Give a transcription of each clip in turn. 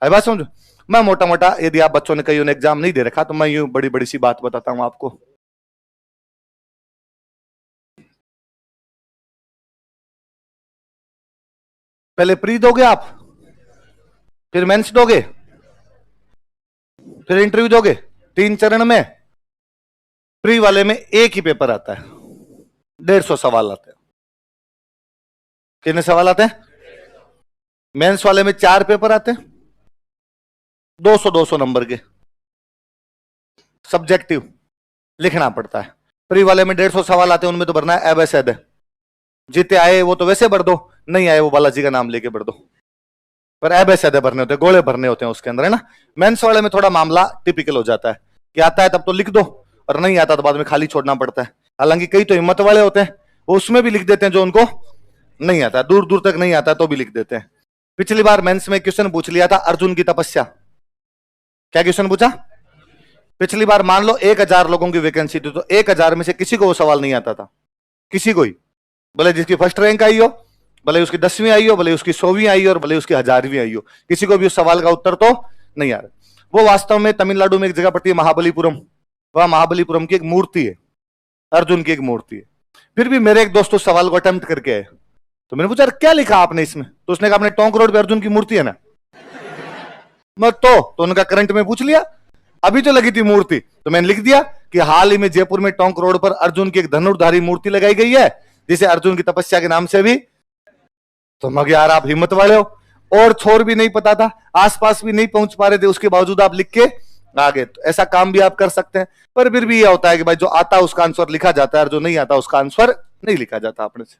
आई बात समझो। मैं मोटा मोटा, यदि आप बच्चों ने कहीं एग्जाम नहीं दे रखा तो मैं यूं बड़ी बड़ी सी बात बताता हूं आपको। पहले प्री दोगे आप, फिर मेंस दोगे, फिर इंटरव्यू दोगे, 3 चरण में। प्री वाले में एक ही पेपर आता है, 150 सवाल आते हैं। कितने सवाल आते हैं? मेंस वाले में 4 पेपर आते हैं, 200-200 नंबर के, सब्जेक्टिव लिखना पड़ता है। प्री वाले में 150 सवाल आते हैं, उनमें तो भरना है एबेसेड है। जीते आए वो तो वैसे भर दो, नहीं आए वो बालाजी का नाम लेके भर दो, पर एबेसेड भरने होते हैं, गोले भरने होते हैं उसके अंदर, है ना। मेंस वाले में थोड़ा मामला टिपिकल हो जाता है कि आता है तब तो लिख दो, और नहीं आता तो बाद में खाली छोड़ना पड़ता है। हालांकि कई तो हिम्मत वाले होते हैं, वो उसमें भी लिख देते हैं जो उनको नहीं आता, दूर दूर तक नहीं आता तो भी लिख देते हैं। पिछली बार मेंस में क्वेश्चन पूछ लिया था अर्जुन की तपस्या। क्या क्वेश्चन पूछा पिछली बार? मान लो 1000 लोगों की वैकेंसी थी, तो 1000 में से किसी को वो सवाल नहीं आता था, किसी को ही, भले जिसकी फर्स्ट रैंक आई हो, भले उसकी 10वीं आई हो, भले उसकी 100वीं आई हो, और भले उसकी 1000वीं आई हो, किसी को भी उस सवाल का उत्तर तो नहीं आ रहा। वो वास्तव में तमिलनाडु में एक जगह पड़ती है महाबलीपुरम, वह महाबलीपुरम की एक मूर्ति है, अर्जुन की एक मूर्ति है। फिर भी मेरे एक दोस्त उस सवाल को अटेम्प्ट करके आए, तो मैंने पूछा क्या लिखा आपने इसमें? तो उसने कहा आपने टोंक रोड पे अर्जुन की मूर्ति है ना। मैं तो उनका करंट में पूछ लिया, अभी तो लगी थी मूर्ति, तो मैंने लिख दिया कि हाल ही में जयपुर में टोंक रोड पर अर्जुन की एक धनुर्धारी मूर्ति लगाई गई है, जिसे अर्जुन की तपस्या के नाम से भी। तो मगर यार आप हिम्मत वाले हो, और छोर भी नहीं पता था, आसपास भी नहीं पहुंच पा रहे थे, उसके बावजूद आप लिख के आगे। तो ऐसा काम भी आप कर सकते हैं, पर फिर भी यह होता है कि भाई जो आता है उसका आंसर लिखा जाता है, और जो नहीं आता उसका आंसर नहीं लिखा जाता अपने से।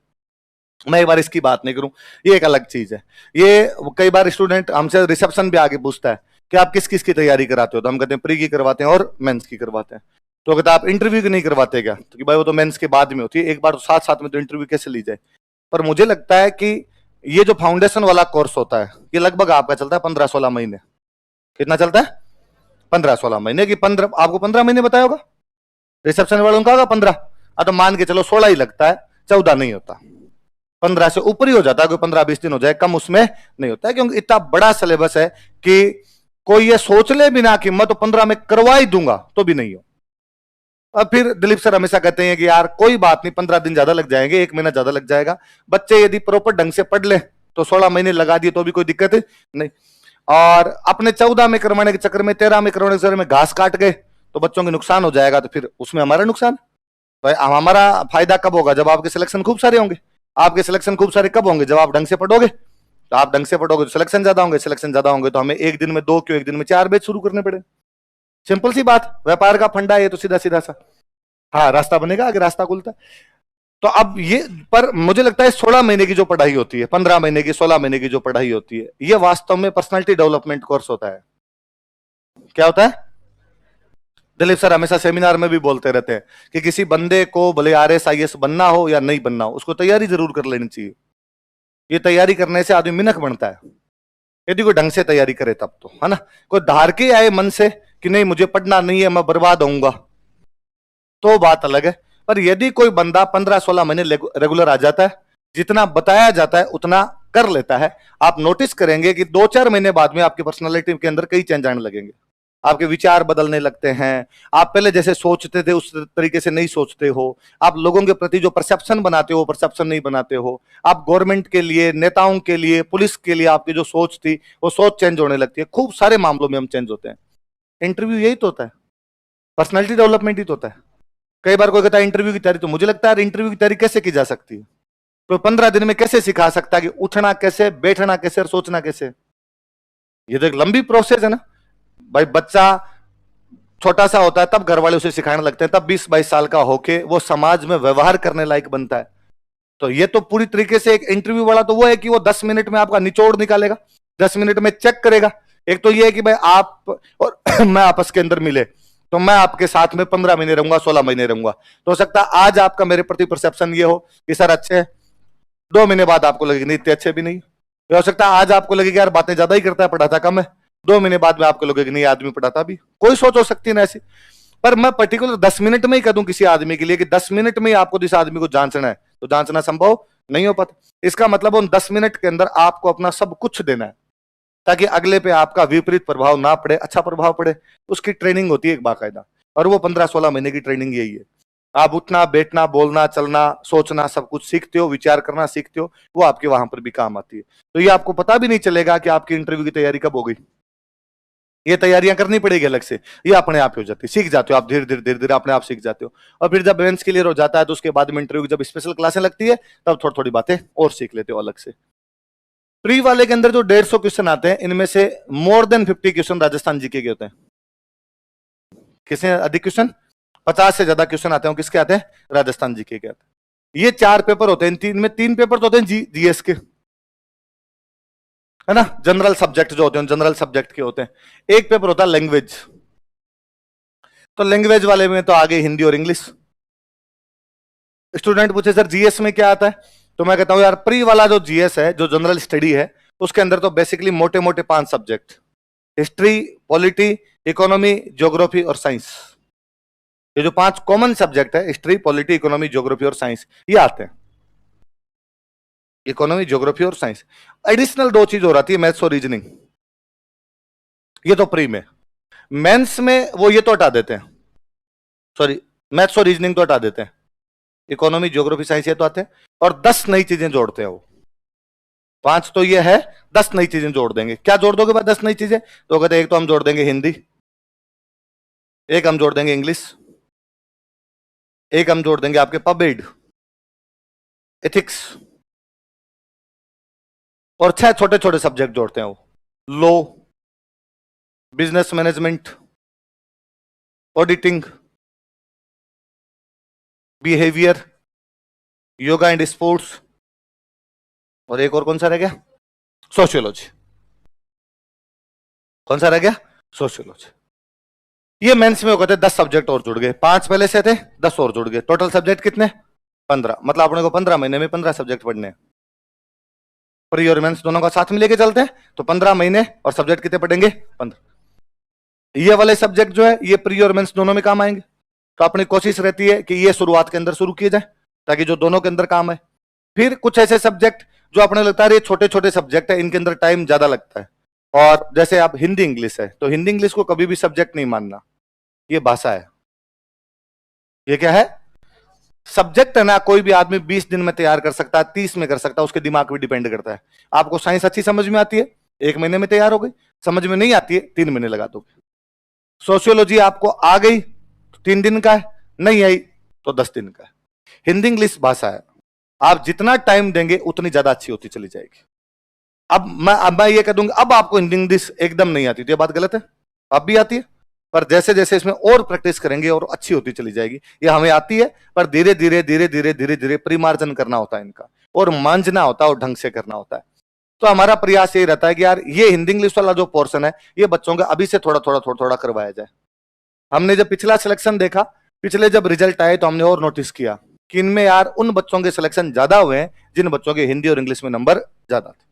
मैं एक बार इसकी बात नहीं करूं, ये एक अलग चीज है। ये कई बार स्टूडेंट हमसे रिसेप्शन भी आगे पूछता है कि आप किस किस की तैयारी कराते हो, तो हम कहते हैं प्री की करवाते हैं और मेंस की करवाते हैं। तो कहते हैं आप इंटरव्यू की नहीं करवाते क्या? तो कि भाई वो तो मेंस के बाद में होती है, एक बार तो साथ साथ में तो इंटरव्यू कैसे ली जाए। पर मुझे लगता है कि ये जो फाउंडेशन वाला कोर्स होता है, ये लगभग आपका चलता है 15-16 महीने। कितना चलता है? 15-16 महीने की। 15 आपको 15 महीने बताया होगा, रिसेप्शन वालों का होगा 15। तो मान के चलो 16 ही लगता है, 14 नहीं होता, 15 से ऊपर ही हो जाता है, कोई 15-20 दिन हो जाए, कम उसमें नहीं होता है, क्योंकि इतना बड़ा सिलेबस है कि कोई ये सोच ले बिना कि मैं तो 15 में करवा ही दूंगा तो भी नहीं हो। अब फिर दिलीप सर हमेशा कहते हैं कि यार कोई बात नहीं, 15 दिन ज्यादा लग जाएंगे, 1 महीना ज्यादा लग जाएगा, बच्चे यदि प्रॉपर ढंग से पढ़ ले तो 16 महीने लगा दिए तो भी कोई दिक्कत नहीं। और अपने 14 में करवाने के चक्कर में, 13 में करवाने के चक्कर में घास काट गए तो बच्चों के नुकसान हो जाएगा, तो फिर उसमें हमारा नुकसान। भाई हमारा फायदा कब होगा? जब आपके सिलेक्शन खूब सारे होंगे। आपके सिलेक्शन खूब सारे कब होंगे? जब आप ढंग से पढ़ोगे। तो आप ढंग से पढ़ोगे तो सिलेक्शन ज्यादा होंगे, सिलेक्शन ज्यादा होंगे तो हमें एक दिन में 2 क्यों, एक दिन में 4 बैच शुरू करने पड़े। सिंपल सी बात, व्यापार का फंडा है ये तो, सीधा सीधा सा। हाँ, रास्ता बनेगा आगे, रास्ता खुलता है। तो अब ये, पर मुझे लगता है 16 महीने की जो पढ़ाई होती है, 15 महीने की, 16 महीने की जो पढ़ाई होती है, ये वास्तव में पर्सनालिटी डेवलपमेंट कोर्स होता है। क्या होता है? दिलीप सर हमेशा सेमिनार में भी बोलते रहते हैं कि किसी बंदे को भले RS IS बनना हो या नहीं बनना हो, उसको तैयारी जरूर कर लेनी चाहिए। ये तैयारी करने से आदमी मिनख बनता है, यदि कोई ढंग से तैयारी करे तब तो, है ना। कोई धार के आए मन से कि नहीं मुझे पढ़ना नहीं है, मैं बर्बाद होऊंगा, तो बात अलग है। पर यदि कोई बंदा 15-16 महीने रेगुलर आ जाता है, जितना बताया जाता है उतना कर लेता है, आप नोटिस करेंगे कि 2-4 महीने बाद में आपकी पर्सनालिटी के अंदर कई चेंज आने लगेंगे। आपके विचार बदलने लगते हैं, आप पहले जैसे सोचते थे उस तरीके से नहीं सोचते हो, आप लोगों के प्रति जो परसेप्शन बनाते हो परसेप्शन नहीं बनाते हो, आप गवर्नमेंट के लिए, नेताओं के लिए, पुलिस के लिए आपकी जो सोच थी वो सोच चेंज होने लगती है। खूब सारे मामलों में हम चेंज होते हैं। इंटरव्यू यही तो होता है, पर्सनैलिटी डेवलपमेंट ही तो होता है। कई बार कोई कहता है इंटरव्यू की तैयारी, तो मुझे लगता है इंटरव्यू की तैयारी कैसे की जा सकती है? तो 15 दिन में कैसे सिखा सकता है कि उठना कैसे, बैठना कैसे और सोचना कैसे? ये तो एक लंबी प्रोसेस है ना भाई। बच्चा छोटा सा होता है तब घर वाले उसे सिखाने लगते हैं, तब 20-22 साल का होके वो समाज में व्यवहार करने लायक बनता है। तो ये तो पूरी तरीके से एक इंटरव्यू वाला तो वो है कि वो 10 मिनट में आपका निचोड़ निकालेगा, 10 मिनट में चेक करेगा। एक तो ये है कि भाई आप और मैं आपस के अंदर मिले, तो मैं आपके साथ में 15 महीने रहूंगा, 16 महीने रहूंगा, तो हो सकता है आज आपका मेरे प्रति परसेप्शन ये हो कि सर अच्छे हैं, 2 महीने बाद आपको लगेगा नहीं इतने अच्छे भी नहीं। हो सकता है आज आपको लगेगा यार बातें ज्यादा ही करता है, पढ़ाता कम है, 2 महीने बाद में आपको लगेगा नहीं आदमी पढ़ाता भी। कोई सोच हो सकती है ना ऐसी। पर मैं पर्टिकुलर 10 मिनट में ही कह दूं किसी आदमी के लिए कि 10 मिनट में ही आपको इस आदमी को जांचना है, तो जांचना संभव नहीं हो पाता। इसका मतलब उन 10 मिनट के अंदर आपको अपना सब कुछ देना है। ताकि अगले पे आपका विपरीत प्रभाव ना पड़े, अच्छा प्रभाव पड़े। उसकी ट्रेनिंग होती है एक बाकायदा, और वो 15-16 महीने की ट्रेनिंग यही है। आप उठना बैठना बोलना चलना सोचना सब कुछ सीखते हो, विचार करना सीखते हो, वो आपके वहां पर भी काम आती है। तो ये आपको पता भी नहीं चलेगा कि आपकी इंटरव्यू की तैयारी कब हो गई। ये तैयारियां करनी पड़ेगी अलग से, ये अपने आप हो जाती है, सीख जाते हो आप, धीरे धीरे धीरे धीरे अपने आप सीख जाते हो। और फिर जब मेंस क्लियर हो जाता है तो उसके बाद में इंटरव्यू जब स्पेशल क्लासें लगती है तब थोड़ी थोड़ी बातें और सीख लेते हो अलग से। प्री वाले के अंदर जो 150 क्वेश्चन आते हैं, इनमें से more than 50 question Rajasthan GK के होते हैं। किसने अधिक क्वेश्चन? 50 से ज्यादा क्वेश्चन आते हैं, किसके आते हैं? राजस्थान जीके के आते हैं। ये 4 पेपर होते हैं, तीन में 3 पेपर तो होते हैं जीएस के, है ना, जनरल सब्जेक्ट जो होते हैं जनरल सब्जेक्ट के होते हैं। एक पेपर होता है लैंग्वेज, तो लैंग्वेज वाले में तो आगे हिंदी और इंग्लिश। स्टूडेंट पूछे सर जीएस में क्या आता है, तो मैं कहता हूं यार प्री वाला जो जीएस है, जो जनरल स्टडी है, उसके अंदर तो बेसिकली मोटे मोटे 5 subject, history, polity, economy, geography और साइंस। ये जो 5 कॉमन सब्जेक्ट है, हिस्ट्री, पॉलिटी, इकोनॉमी, ज्योग्राफी और साइंस, ये आते हैं। इकोनॉमी, ज्योग्राफी और साइंस। एडिशनल 2 चीज हो रही है, मैथ्स और रीजनिंग, ये तो प्री में। मेंस में वो ये तो हटा देते हैं, सॉरी मैथ्स और रीजनिंग तो हटा देते हैं, इकोनॉमी, ज्योग्राफी, साइंस ये तो आते हैं, और 10 नई चीजें जोड़ते हैं वो। 5 तो ये है, 10 नई चीजें जोड़ देंगे। क्या जोड़ दोगे भाई 10 नई चीजें? तो कहते हैं एक तो हम जोड़ देंगे हिंदी, एक हम जोड़ देंगे इंग्लिश, एक हम जोड़ देंगे आपके पब्लिक, एथिक्स, और 6 छोटे छोटे सब्जेक्ट जोड़ते हैं वो, law, business management, auditing, behaviour, yoga and sports, और एक और कौन सा रह गया? सोशियोलॉजी। कौन सा रह गया? सोशियोलॉजी। ये मेंस में हो गए 10 सब्जेक्ट और जुड़ गए, 5 पहले से थे, 10 और जुड़ गए, टोटल सब्जेक्ट कितने? 15। मतलब अपने को 15 महीने में 15 सब्जेक्ट पढ़ने हैं। प्री और मेंस दोनों का साथ में लेके चलते हैं तो 15 महीने, और सब्जेक्ट कितने पढ़ेंगे? 15। ये वाले सब्जेक्ट जो है ये प्री और मेंस दोनों में काम आएंगे। तो अपनी कोशिश रहती है कि ये शुरुआत के अंदर शुरू किए जाए ताकि जो दोनों के अंदर काम है। फिर कुछ ऐसे सब्जेक्ट जो अपने लगता है ये छोटे छोटे सब्जेक्ट है, इनके अंदर टाइम ज्यादा लगता है। और जैसे आप हिंदी इंग्लिश है, तो हिंदी इंग्लिश को कभी भी सब्जेक्ट नहीं मानना, ये भाषा है। ये क्या है? सब्जेक्ट है ना, कोई भी आदमी 20 दिन में तैयार कर सकता है, 30 में कर सकता है, उसके दिमाग पे डिपेंड करता है। आपको साइंस अच्छी समझ में आती है, 1 महीने में तैयार हो गई, समझ में नहीं आती है 3 महीने लगा दोगे। सोशियोलॉजी आपको आ गई तो 3 दिन का है, नहीं आई तो 10 दिन का है। हिंदी इंग्लिश भाषा है, आप जितना टाइम देंगे उतनी ज्यादा अच्छी होती चली जाएगी। अब मैं ये कह दूंगा अब आपको हिंदी इंग्लिश एकदम नहीं आती, तो ये बात गलत है, अब भी आती है, पर जैसे जैसे इसमें और प्रैक्टिस करेंगे और अच्छी होती चली जाएगी। ये हमें आती है, पर धीरे धीरे धीरे धीरे धीरे धीरे परिमार्जन करना होता है इनका, और मांझना होता है और ढंग से करना होता है। तो हमारा प्रयास यही रहता है कि यार ये हिंदी इंग्लिश वाला जो पोर्शन है ये बच्चों का अभी से थोड़ा थोड़ा थोड़ा थोड़ा करवाया जाए। हमने जब पिछला सिलेक्शन देखा, पिछले जब रिजल्ट आए, तो हमने और नोटिस किया कि इनमें यार उन बच्चों के सिलेक्शन ज्यादा हुए हैं जिन बच्चों के हिंदी और इंग्लिश में नंबर ज्यादा थे।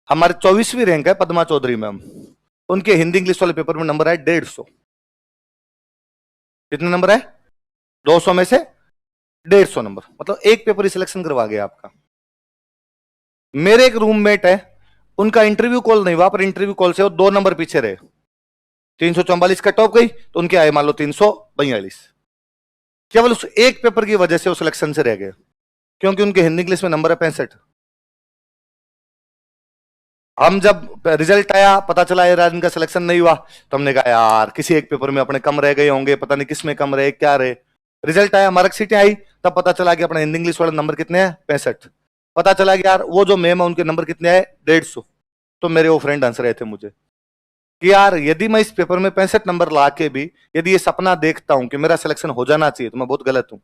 हमारे 24वीं रैंक है पद्मा चौधरी मैम, उनके हिंदी इंग्लिश वाले पेपर में नंबर है 150। कितने नंबर है? 200 में से 150 नंबर, मतलब एक पेपर ही सिलेक्शन करवा गया आपका। मेरे एक रूममेट है, उनका इंटरव्यू कॉल नहीं हुआ, पर इंटरव्यू कॉल से वो 2 नंबर पीछे रहे। 344 कट ऑफ गई तो उनके आए मान लो 342। केवल उस एक पेपर की वजह से वो सिलेक्शन से रह गए, क्योंकि उनके हिंदी इंग्लिश में नंबर है 65। हम जब रिजल्ट आया पता चला यार इनका सिलेक्शन नहीं हुआ, तो हमने कहा यार किसी एक पेपर में अपने कम रह गए होंगे, पता नहीं किस में कम रहे क्या रहे। रिजल्ट आया, मार्कशीटें आई, तब पता चला कि अपने हिंदी इंग्लिश वाले नंबर कितने हैं? 65। पता चला कि यार वो जो मैम है उनके नंबर कितने हैं? 150। तो मेरे वो फ्रेंड हंस रहे थे मुझे कि यार यदि मैं इस पेपर में 65 नंबर ला के भी यदि ये सपना देखता हूं कि मेरा सिलेक्शन हो जाना चाहिए, तो मैं बहुत गलत हूं।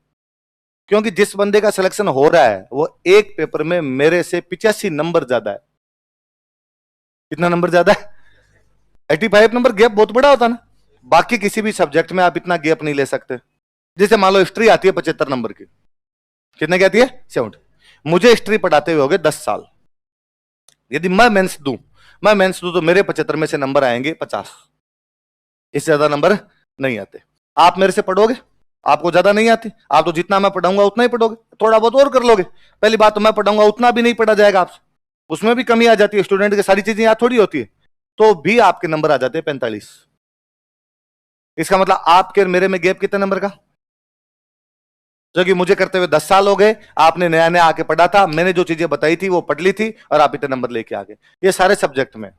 क्योंकि जिस बंदे का सिलेक्शन हो रहा है वो एक पेपर में मेरे से 85 नंबर ज्यादा है। कितना नंबर ज्यादा है? 85 नंबर गैप बहुत बड़ा होता ना। बाकी किसी भी सब्जेक्ट में आप इतना गैप नहीं ले सकते। जैसे मान लो हिस्ट्री आती है 75 नंबर की, कितने की आती है? 70। मुझे हिस्ट्री पढ़ाते हुए हो गए 10 साल। यदि मैं मेंस दूं तो मेरे 75 में से नंबर आएंगे 50, इससे ज्यादा नंबर नहीं आते। आप मेरे से पढ़ोगे, आपको ज्यादा नहीं आती, आप तो जितना मैं पढ़ाऊंगा उतना ही पढ़ोगे, थोड़ा बहुत और कर लोगे। पहली बात तो मैं पढ़ाऊंगा उतना भी नहीं पढ़ा जाएगा आपसे, उसमें भी कमी आ जाती है, स्टूडेंट की सारी चीजें याद थोड़ी होती है, तो भी आपके नंबर आ जाते हैं 45। इसका मतलब आपके और मेरे में गैप कितने नंबर का? जो कि मुझे करते हुए 10 साल हो गए, आपने नया नया आके पढ़ा था, मैंने जो चीजें बताई थी वो पढ़ ली थी और आप इतने नंबर लेके आ गए। ये सारे सब्जेक्ट में।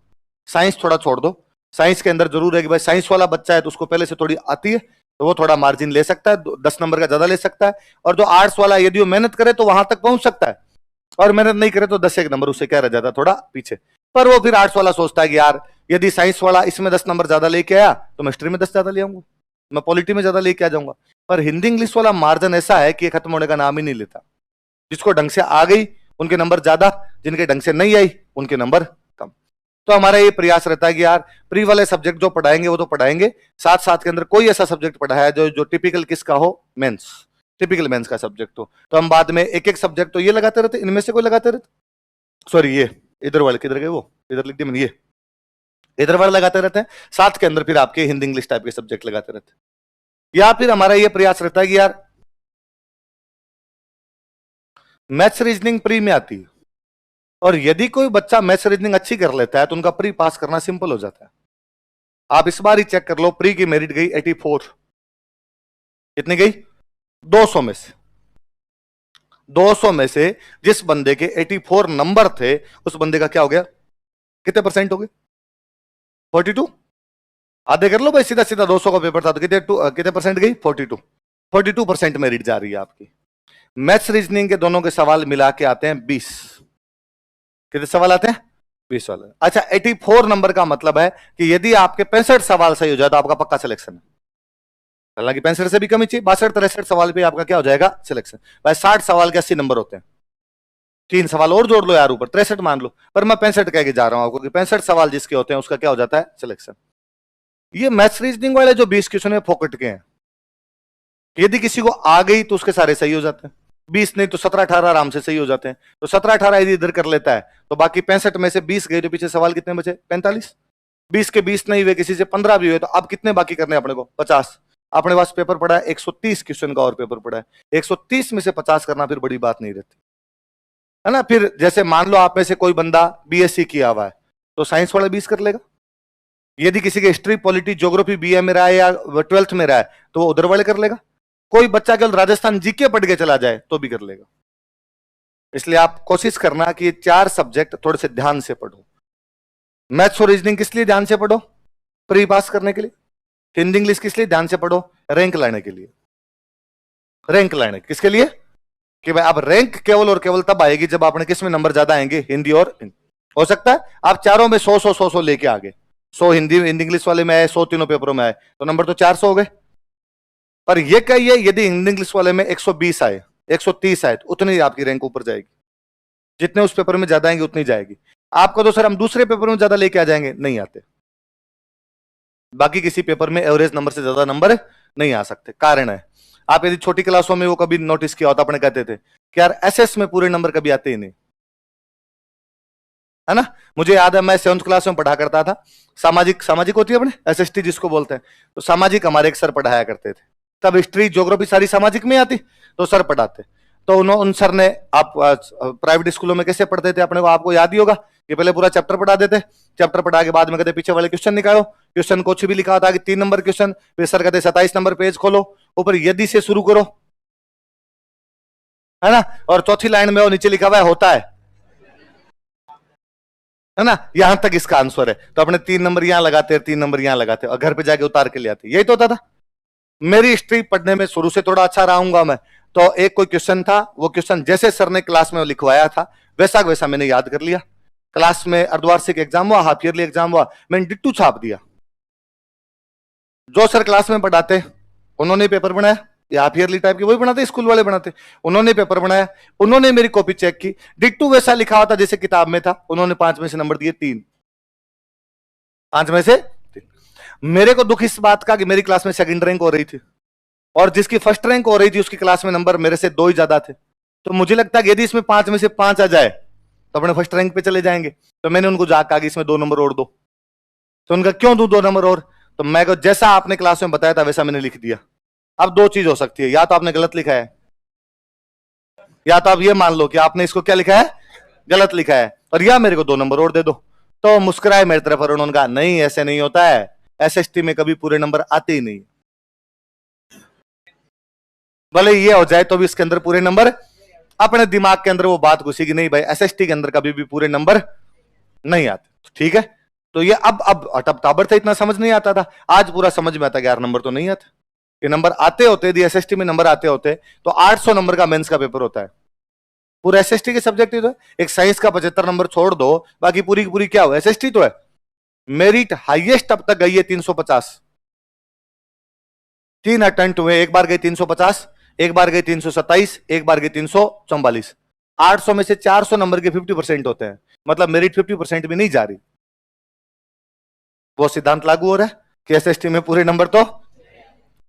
साइंस थोड़ा छोड़ दो, साइंस के अंदर जरूर है कि भाई साइंस वाला बच्चा है तो उसको पहले से थोड़ी आती है, तो वो थोड़ा मार्जिन ले सकता है, 10 नंबर का ज्यादा ले सकता है। और जो आर्ट्स वाला यदि वो मेहनत करे तो वहां तक पहुंच सकता है, और मेहनत नहीं करे तो 10 एक नंबर उससे क्या रह जाता, थोड़ा पीछे। पर वो फिर आर्ट्स वाला सोचता है कि यार यदि साइंस वाला इसमें 10 नंबर ज्यादा लेके आया तो मैं हिस्ट्री में 10 ज्यादा ले आऊंगा, मैं पॉलिटी में ज्यादा लेके आ जाऊंगा। पर हिंदी इंग्लिश वाला मार्जिन ऐसा है कि खत्म होने का नाम ही नहीं लेता। जिसको ढंग से आ गई उनके नंबर ज्यादा, जिनके ढंग से नहीं आई उनके नंबर कम। तो हमारा ये प्रयास रहता है कि यार प्री वाले सब्जेक्ट जो पढ़ाएंगे वो तो पढ़ाएंगे, साथ साथ के अंदर कोई ऐसा सब्जेक्ट पढ़ाया जो जो टिपिकल किसका हो, मेंस, टिपिकल मेंस का सब्जेक्ट हो। तो हम बाद में एक एक सब्जेक्ट तो ये लगाते रहते, इनमें से कोई लगाते रहते, सॉरी ये इधर वाले किधर गए, वो इधर लिख दिया मैंने, ये इधर वाले लगाते रहते हैं, साथ के अंदर फिर आपके हिंदी इंग्लिश टाइप के सब्जेक्ट लगाते रहते हैं। या फिर हमारा ये प्रयास रहता है कि यार मैथ्स रीजनिंग प्री में आती है, और यदि कोई बच्चा मैथ्स रीजनिंग अच्छी कर लेता है तो उनका प्री पास करना सिंपल हो जाता है। आप इस बार ही चेक कर लो, प्री की मेरिट गई 84। कितनी गई? 200 में से 200 में से जिस बंदे के 84 नंबर थे उस बंदे का क्या हो गया, कितने परसेंट हो गए? 42। आधे कर लो भाई, सीधा सीधा 200 का पेपर था तो कितने परसेंट गई? 42। 42% मेरिट जा रही है आपकी। मैथ्स रीजनिंग के दोनों के सवाल मिला के आते हैं 20। कितने सवाल आते हैं? 20 वाले। अच्छा, 84 नंबर का मतलब है कि यदि आपके 65 सवाल सही हो जाए तो आपका पक्का सिलेक्शन है। हालांकि 65 से भी कम ही चाहिए, 62-63 सवाल पे आपका क्या हो जाएगा, सिलेक्शन। भाई 60 सवाल के 80 नंबर होते हैं, 3 सवाल और जोड़ लो यार ऊपर, 63 मान लो, पर मैं 65 कह के जा रहा हूं आपको कि 65 सवाल जिसके होते हैं उसका क्या हो जाता है, सिलेक्शन। ये मैथ्स रीजनिंग वाले जो 20 क्वेश्चन है फोकट के हैं, यदि किसी को आ गई तो उसके सारे सही हो जाते हैं, 20 नहीं तो 17-18 आराम से सही हो जाते हैं। तो 17-18 यदि इधर कर लेता है तो बाकी 65 में से 20 गए तो पीछे सवाल कितने बचे, 45। 20 के 20 नहीं हुए, किसी से 15 भी हुए, तो अब कितने बाकी करने अपने को, 50। अपने पास पेपर पड़ा है 130 क्वेश्चन का, और पेपर पड़ा है 130 में से 50 करना फिर बड़ी बात नहीं रहती है ना। फिर जैसे मान लो आप में से कोई बंदा बीएससी किया हुआ है तो साइंस वाला 20 कर लेगा। यदि किसी के हिस्ट्री पॉलिटी ज्योग्राफी बीए में रहा है या 12th में रहा है तो वो उधर वाले कर लेगा। कोई बच्चा केवल राजस्थान जीके पढ़ के चला जाए तो भी कर लेगा। इसलिए आप कोशिश करना कि ये 4 सब्जेक्ट थोड़े से ध्यान से पढ़ो। मैथ्स और रीजनिंग किस लिए ध्यान से पढ़ो, प्री पास करने के लिए। हिंदी इंग्लिश किस लिए ध्यान से पढ़ो, रैंक लाने के लिए। रैंक लाने किसके लिए, कि भाई अब रैंक केवल और केवल तब आएगी जब आपने किस में नंबर ज्यादा आएंगे, हिंदी और हो सकता है आप चारों में 100-100-100 लेके आ गए, 100 हिंदी इंग्लिश वाले में आए, 100 तीनों पेपरों में आए, तो नंबर तो 400 हो गए। पर ये कहिए यदि हिंदी इंग्लिश वाले में 120 आए, 130 आए, तो उतनी आपकी रैंक ऊपर जाएगी, जितने उस पेपर में ज्यादा आएंगे उतनी जाएगी। आपको तो सर हम दूसरे पेपर में ज्यादा लेके आ जाएंगे, नहीं आते। बाकी किसी पेपर में एवरेज नंबर से ज्यादा नंबर नहीं आ सकते। कारण है, आप यदि छोटी क्लासों में वो कभी नोटिस किया होता, अपने कहते थे कि यार एसएस में पूरे नंबर कभी आते ही नहीं, है ना। मुझे याद है मैं 7th क्लास में पढ़ा करता था, सामाजिक सामाजिक होती है अपने, एसएसटी जिसको बोलते हैं, तो सामाजिक हमारे एक सर पढ़ाया करते थे। तब हिस्ट्री ज्योग्राफी सारी सामाजिक में आती, तो सर पढ़ाते। तो उन सर ने, आप प्राइवेट स्कूलों में कैसे पढ़ते थे अपने को आपको याद ही होगा कि पहले पूरा चैप्टर पढ़ा देते, चैप्टर पढ़ा के बाद में कहते पीछे वाले क्वेश्चन निकालो, क्वेश्चन कुछ भी लिखा होता कि 3 नंबर क्वेश्चन, फिर सर कहते 27 नंबर पेज खोलो, ऊपर यदि से शुरू करो, है ना, और चौथी लाइन में वो नीचे लिखा हुआ है होता है ना, यहां तक इसका आंसर है। तो अपने 3 नंबर यहां लगाते, 3 नंबर यहां लगाते और घर पे जाके उतार के ले आते। यही तो होता था। मेरी हिस्ट्री पढ़ने में शुरू से थोड़ा अच्छा रहूंगा मैं, तो एक कोई क्वेश्चन था, वो क्वेश्चन जैसे सर ने क्लास में लिखवाया था वैसा वैसा मैंने याद कर लिया। क्लास में अर्धवार्षिक एग्जाम हुआ, हाफ ईयरली एग्जाम हुआ, मैंने डिट्टू छाप दिया। जो सर क्लास में पढ़ाते उन्होंने पेपर बनाया, या हाफ ईयरली टाइप के वही बनाते, स्कूल वाले बनाते, उन्होंने पेपर बनाया, उन्होंने मेरी कॉपी चेक की, डिट्टू वैसा लिखा हुआ था जैसे किताब में था। उन्होंने 5 में से नंबर दिए 3, 5 में से 3। मेरे को दुख इस बात का कि मेरी क्लास में सेकंड रैंक हो रही थी और जिसकी फर्स्ट रैंक हो रही थी उसकी क्लास में नंबर मेरे से 2 ही ज्यादा थे। तो मुझे लगता है कि यदि इसमें 5 में से 5 आ जाए तो अपने फर्स्ट रैंक पे चले जाएंगे। तो मैंने उनको जाकर कहा कि इसमें 2 नंबर और दो। तो उनका क्यों दूं 2 नंबर और, तो मैं को जैसा आपने क्लास में बताया था वैसा मैंने लिख दिया। अब 2 चीज हो सकती है, या तो आपने गलत लिखा है, या तो आप ये मान लो कि आपने इसको क्या लिखा है, गलत लिखा है, और या मेरे को 2 नंबर और दे दो। तो मुस्कुराए मेरी तरफ और उन्होंने कहा नहीं ऐसे नहीं होता है, एसएसटी में कभी पूरे नंबर आते ही नहीं, भले ये हो जाए तो भी इसके अंदर पूरे नंबर। अपने दिमाग के अंदर वो बात घुसी कि नहीं भाई एसएसटी के अंदर कभी भी पूरे नंबर नहीं आते। ठीक है, तो ये अब ताबर था, इतना समझ नहीं आता था, आज पूरा समझ में आता 11 नंबर तो नहीं आते, ये नंबर आते होते यदि एसएसटी में नंबर आते होते तो 800 नंबर का मेंस का पेपर होता है पूरा एसएसटी के सब्जेक्ट ही तो है। एक साइंस का 75 नंबर छोड़ दो, बाकी पूरी की पूरी क्या हो एसएसटी तो है। मेरिट हाईएस्ट अब तक गई है 350, 3 अटेम्प्ट हुए, एक बार गई 350, एक बार गई 327, एक बार गई 344। 800 में से 400 नंबर के 50% होते हैं, मतलब मेरिट 50% भी नहीं जा रही। वो सिद्धांत लागू हो रहा है कि एसएसटी में पूरे नंबर तो,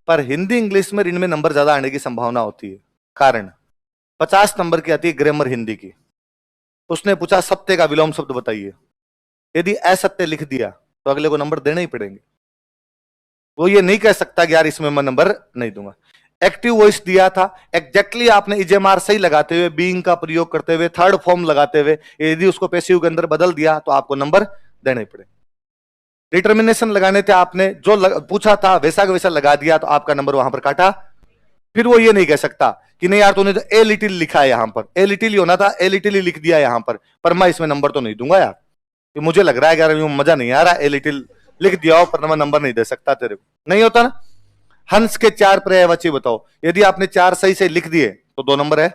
पर हिंदी इंग्लिश में इनमें नंबर ज्यादा आने की संभावना होती है। कारण 50 नंबर की आती है ग्रामर हिंदी की, उसने पूछा सत्य का विलोम शब्द बताइए, यदि असत्य लिख दिया तो अगले को नंबर देने ही पड़ेंगे। वो ये नहीं कह सकता कि यार इसमें मैं नंबर नहीं दूंगा। एक्टिव वॉइस दिया था, एग्जैक्टली आपने इजेमार सही लगाते हुए, बीइंग का प्रयोग करते हुए, थर्ड फॉर्म लगाते हुए यदि उसको पैसिव के अंदर बदल दिया तो आपको नंबर देने ही पड़े। डिटर्मिनेशन लगाने थे आपने, जो पूछा था वैसा का वैसा लगा दिया तो आपका नंबर वहां पर काटा। फिर वो ये नहीं कह सकता कि नहीं यार तूने तो ए लिटिल लिखा है, यहां पर ए लिटिल ही होना था, ए लिटिल ही लिख दिया यहां पर मैं इसमें नंबर तो नहीं दूंगा यार, कि मुझे लग रहा है यार मजा नहीं आ रहा, ए लिटिल लिख दिया हो पर मैं नंबर नहीं दे सकता तेरे को, नहीं होता ना। हंस के 4 पर्यायवाची बताओ, यदि आपने 4 सही से लिख दिए तो 2 नंबर है,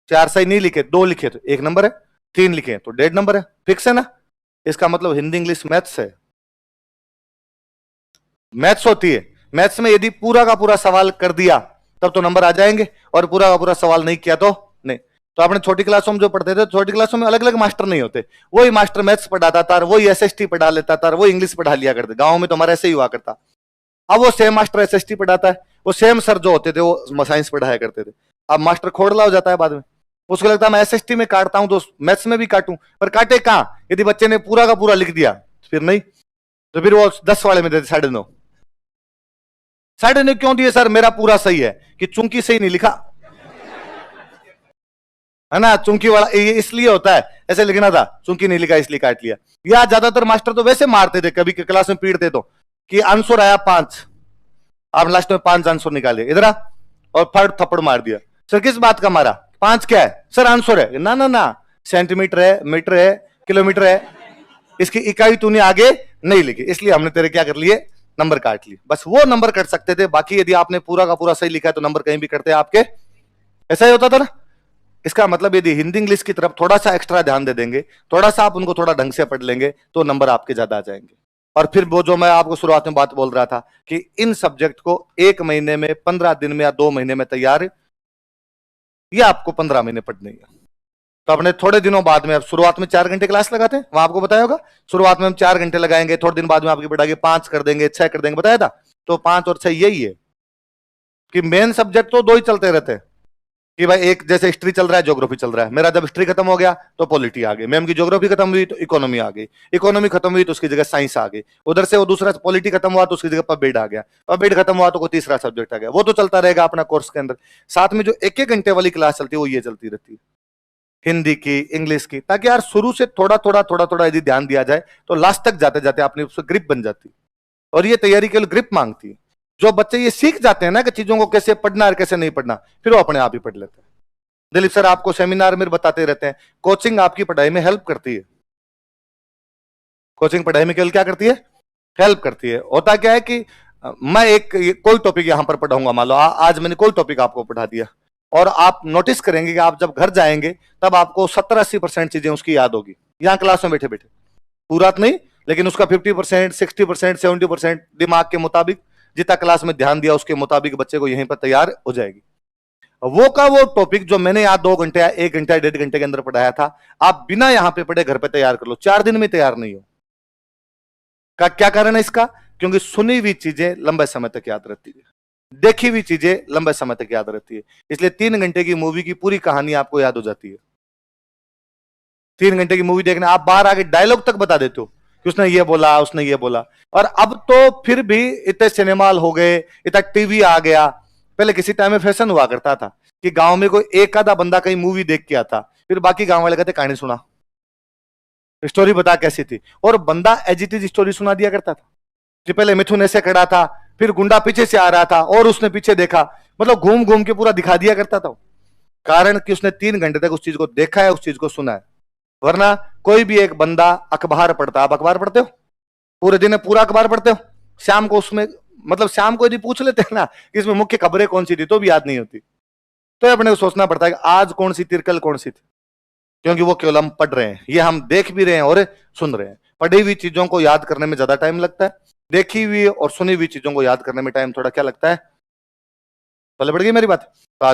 4 सही नहीं लिखे 2 लिखे तो 1 नंबर है, 3 लिखे तो 1.5 नंबर है, फिक्स है ना। इसका मतलब हिंदी इंग्लिश मैथ्स है, मैथ्स होती है। मैथ्स में यदि पूरा का पूरा सवाल कर दिया तब तो नंबर आ जाएंगे, और पूरा का पूरा सवाल नहीं किया तो नहीं। तो आपने छोटी क्लासों में जो पढ़ते थे, छोटी क्लासों में अलग अलग मास्टर नहीं होते, वही मास्टर मैथ्स पढ़ाता था, वही एसएसटी पढ़ा लेता था, वही इंग्लिश पढ़ा लिया करते। गांव में तो हमारा ऐसे ही हुआ करता। अब वो सेम मास्टर एसएसटी पढ़ाता है, वो सेम सर जो होते थे वो साइंस पढ़ाया करते थे। अब मास्टर खोड़ला हो जाता है बाद में, उसको लगता है मैं एसएसटी में काटता हूं तो मैथ्स में भी काटूं, पर काटे कहां, यदि बच्चे ने पूरा का पूरा लिख दिया फिर नहीं, तो फिर वो 10 वाले में देते 9.5। 9.5 क्यों दिए सर, मेरा पूरा सही है, कि चूंकि सही नहीं लिखा है ना, चूंकि वाला ये इसलिए होता है, ऐसे लिखना था, चूंकि नहीं लिखा इसलिए काट लिया। या ज्यादातर मास्टर तो वैसे मारते थे, कभी क्लास में पीटते तो कि आंसर आया 5, आप लास्ट में 5 आंसर निकाले इधर आ, और फट थप्पड़ मार दिया। सर किस बात का मारा, 5 क्या है सर, आंसर है ना ना ना, सेंटीमीटर है, मीटर है, किलोमीटर है, इसकी इकाई तूने आगे नहीं लिखी, इसलिए हमने तेरे क्या कर लिए नंबर काट लिए। बस वो नंबर कट सकते थे, बाकी यदि आपने पूरा का पूरा सही लिखा है तो नंबर कहीं भी कटते आपके, ऐसा ही होता था ना। इसका मतलब यदि हिंदी इंग्लिश की तरफ थोड़ा सा एक्स्ट्रा ध्यान दे देंगे, थोड़ा सा आप उनको थोड़ा ढंग से पढ़ लेंगे तो नंबर आपके ज्यादा आ जाएंगे। और फिर वो जो मैं आपको शुरुआत में बात बोल रहा था कि इन सब्जेक्ट को 1 महीने में, 15 दिन में या 2 महीने में तैयार, या आपको 15 महीने पढ़ने है। तो अपने थोड़े दिनों बाद में, अब शुरुआत में 4 घंटे क्लास लगाते हैं, वहां आपको बताया होगा, शुरुआत में हम 4 घंटे लगाएंगे, थोड़े दिन बाद में आपकी बढ़ा के 5 कर देंगे, 6 कर देंगे, बताया था। तो 5 और 6 यही है कि मेन सब्जेक्ट तो 2 ही चलते रहते हैं, कि भाई एक जैसे हिस्ट्री चल रहा है, ज्योग्राफी चल रहा है, मेरा जब हिस्ट्री खत्म हो गया तो पॉलिटी आ गई, मैम की ज्योग्राफी खत्म हुई तो इकोनॉमी आ गई, इकोनॉमी खत्म हुई तो उसकी जगह साइंस आ गई, उधर से वो दूसरा पॉलिटी खत्म हुआ तो उसकी जगह पब्लिक आ गया, पब्लिक खत्म हुआ तो कोई तीसरा सब्जेक्ट आ गया। वो तो चलता रहेगा अपना कोर्स के अंदर। साथ में जो 1-1 घंटे वाली क्लास चलती है वो ये चलती रहती है, हिंदी की, इंग्लिश की, ताकि यार शुरू से थोड़ा थोड़ा यदि ध्यान दिया जाए तो लास्ट तक जाते जाते अपनी उससे ग्रिप बन जाती है। और ये तैयारी के लिए ग्रिप मांगती है। जो बच्चे ये सीख जाते हैं ना कि चीजों को कैसे पढ़ना और कैसे नहीं पढ़ना, फिर वो अपने आप ही पढ़ लेते हैं। दिलीप सर आपको सेमिनार में बताते रहते हैं, कोचिंग आपकी पढ़ाई में हेल्प करती है। कोचिंग पढ़ाई में केवल क्या करती है, हेल्प करती है। होता क्या है कि मैं कोई टॉपिक यहां पर पढ़ाऊंगा, मान लो आज मैंने कोई टॉपिक आपको पढ़ा दिया, और आप नोटिस करेंगे कि आप जब घर जाएंगे तब आपको 70-80% चीजें उसकी याद होगी, यहां क्लास में बैठे बैठे, पूरा तो नहीं लेकिन उसका 50%, 60%, 70% दिमाग के मुताबिक, जितना क्लास में ध्यान दिया उसके मुताबिक बच्चे को यहीं पर तैयार हो जाएगी। वो टॉपिक जो मैंने यहाँ 2 घंटे या 1 घंटा 1.5 घंटे के अंदर पढ़ाया था, आप बिना यहां पे पढ़े घर पे तैयार कर लो, 4 दिन में तैयार नहीं हो। का क्या कारण है इसका, क्योंकि सुनी हुई चीजें लंबे समय तक याद रहती है, देखी हुई चीजें लंबे समय तक याद रहती है। इसलिए 3 घंटे की मूवी की पूरी कहानी आपको याद हो जाती है। 3 घंटे की मूवी देखने आप बाहर आके डायलॉग तक बता देते हो कि उसने ये बोला, उसने ये बोला। और अब तो फिर भी इतने सिनेमा हॉल हो गए, इतना टीवी आ गया, पहले किसी टाइम में फैशन हुआ करता था कि गांव में कोई एक आधा बंदा कहीं मूवी देख के आता, फिर बाकी गांव वाले कहते कहानी सुना, स्टोरी बता कैसी थी, और बंदा एज इट इज स्टोरी सुना दिया करता था कि पहले मिथुन ऐसे खड़ा था, फिर गुंडा पीछे से आ रहा था और उसने पीछे देखा, मतलब घूम घूम के पूरा दिखा दिया करता था। कारण कि उसने 3 घंटे तक उस चीज को देखा है, उस चीज को सुना है। वरना कोई भी एक बंदा अखबार पढ़ता, आप अखबार पढ़ते हो, पूरे दिन में पूरा अखबार पढ़ते हो, शाम को उसमें, मतलब शाम को यदि पूछ लेते हैं ना कि इसमें मुख्य खबरें कौन सी थी, तो भी याद नहीं होती। तो अपने को सोचना पड़ता है कि आज कौन सी थी, कल कौन सी थी, क्योंकि वो केवल हम पढ़ रहे हैं, ये हम देख भी रहे हैं और सुन रहे हैं। पढ़ी हुई चीजों को याद करने में ज्यादा टाइम लगता है, देखी हुई और सुनी हुई चीजों को याद करने में टाइम थोड़ा क्या लगता है। पहले बढ़ गई मेरी बात। तो आज